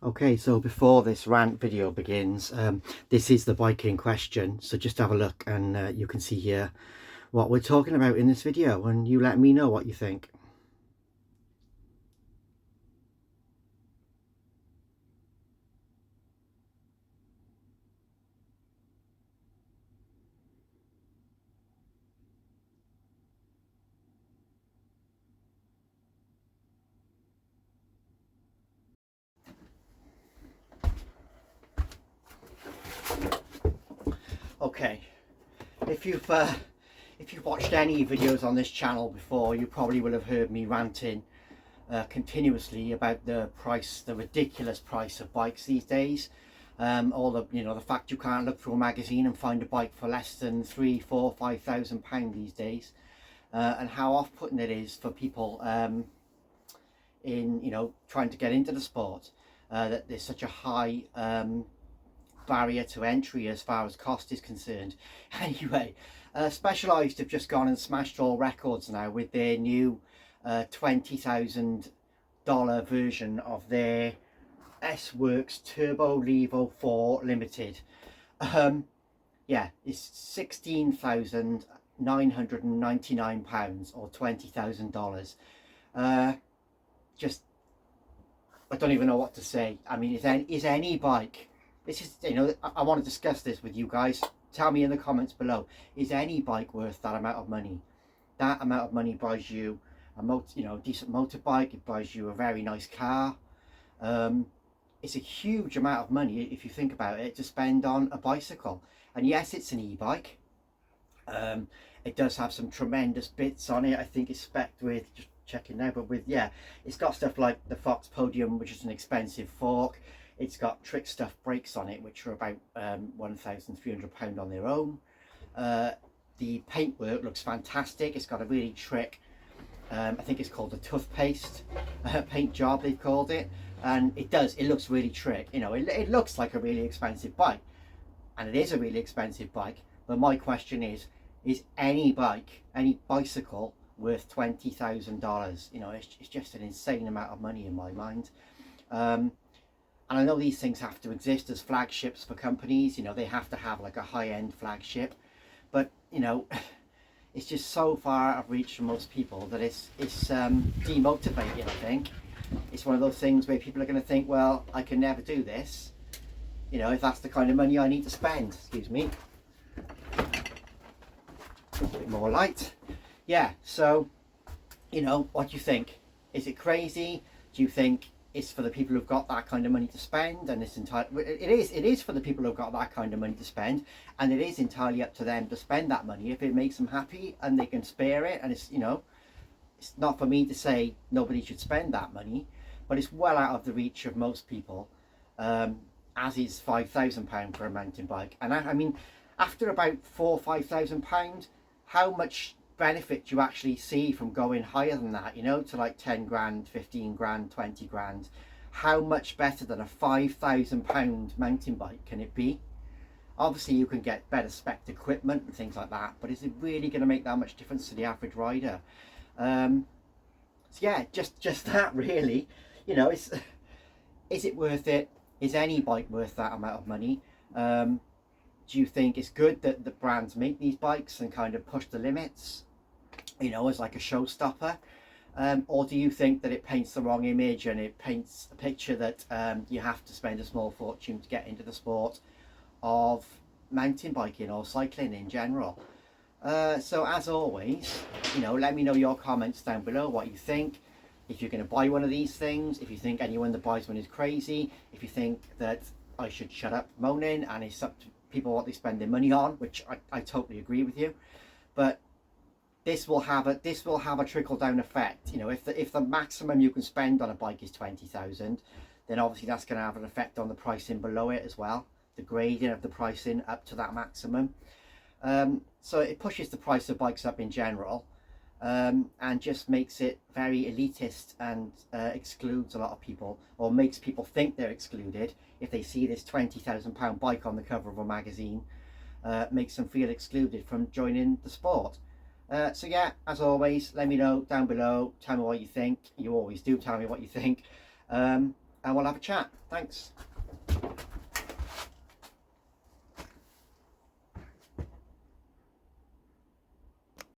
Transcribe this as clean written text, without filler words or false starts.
Okay, so before this rant video begins, this is the bike in question, so just have a look and you can see here what we're talking about in this video, and you let me know what you think. Okay, if you've watched any videos on this channel before, you probably will have heard me ranting continuously about the price, the ridiculous price of bikes these days. All the fact you can't look through a magazine and find a bike for less than £3, £4, £5,000 these days, and how off-putting it is for people in trying to get into the sport. That there's such a high barrier to entry as far as cost is concerned. Anyway, Specialized have just gone and smashed all records now with their new $20,000 version of their S-Works Turbo Levo 4 Limited. Yeah, it's £16,999 or $20,000. Just, I don't even know what to say. I mean, is any bike, this is, I want to discuss this with you guys. Tell me in the comments below, is any bike worth that amount of money? That amount of money buys you a decent motorbike, it buys you a very nice car. It's a huge amount of money if you think about it to spend on a bicycle. And yes, it's an e-bike. It does have some tremendous bits on it. I think it's spec'd with, just checking now, but with, yeah, it's got stuff like the Fox Podium, which is an expensive fork. It's got trick stuff brakes on it, which are about £1,300 on their own. The paintwork looks fantastic. It's got a really trick, I think it's called a toothpaste paint job, they've called it. And it looks really trick. It looks like a really expensive bike. And it is a really expensive bike. But my question is any bike, any bicycle worth $20,000? It's just an insane amount of money in my mind. And I know these things have to exist as flagships for companies. They have to have like a high-end flagship. But, it's just so far out of reach for most people that it's demotivating, I think. It's one of those things where people are going to think, well, I can never do this, if that's the kind of money I need to spend. Excuse me. A bit more light. Yeah, so, what do you think? Is it crazy? Do you think it's for the people who've got that kind of money to spend, and it is for the people who've got that kind of money to spend, and it is entirely up to them to spend that money if it makes them happy and they can spare it. And it's not for me to say nobody should spend that money, but it's well out of the reach of most people, as is £5,000 for a mountain bike. And I mean, after about £4,000 or £5,000, how much benefit do you actually see from going higher than that, to like 10 grand, 15 grand, 20 grand? How much better than a £5,000 mountain bike can it be? Obviously you can get better spec equipment and things like that, but is it really going to make that much difference to the average rider? So yeah, just that really. Is it worth it? Is any bike worth that amount of money? Do you think it's good that the brands make these bikes and kind of push the limits, as like a showstopper? Or do you think that it paints the wrong image and it paints a picture that you have to spend a small fortune to get into the sport of mountain biking or cycling in general? So as always, let me know your comments down below, what you think. If you're going to buy one of these things, if you think anyone that buys one is crazy, if you think that I should shut up moaning and it's up to people what they spend their money on, which I totally agree with you. But this will have a trickle down effect. If the maximum you can spend on a bike is 20,000, then obviously that's going to have an effect on the pricing below it as well, the grading of the pricing up to that maximum. So it pushes the price of bikes up in general, and just makes it very elitist and excludes a lot of people, or makes people think they're excluded if they see this £20,000 bike on the cover of a magazine. Makes them feel excluded from joining the sport. So yeah, as always, let me know down below, tell me what you think. You always do tell me what you think. And and we'll have a chat. Thanks.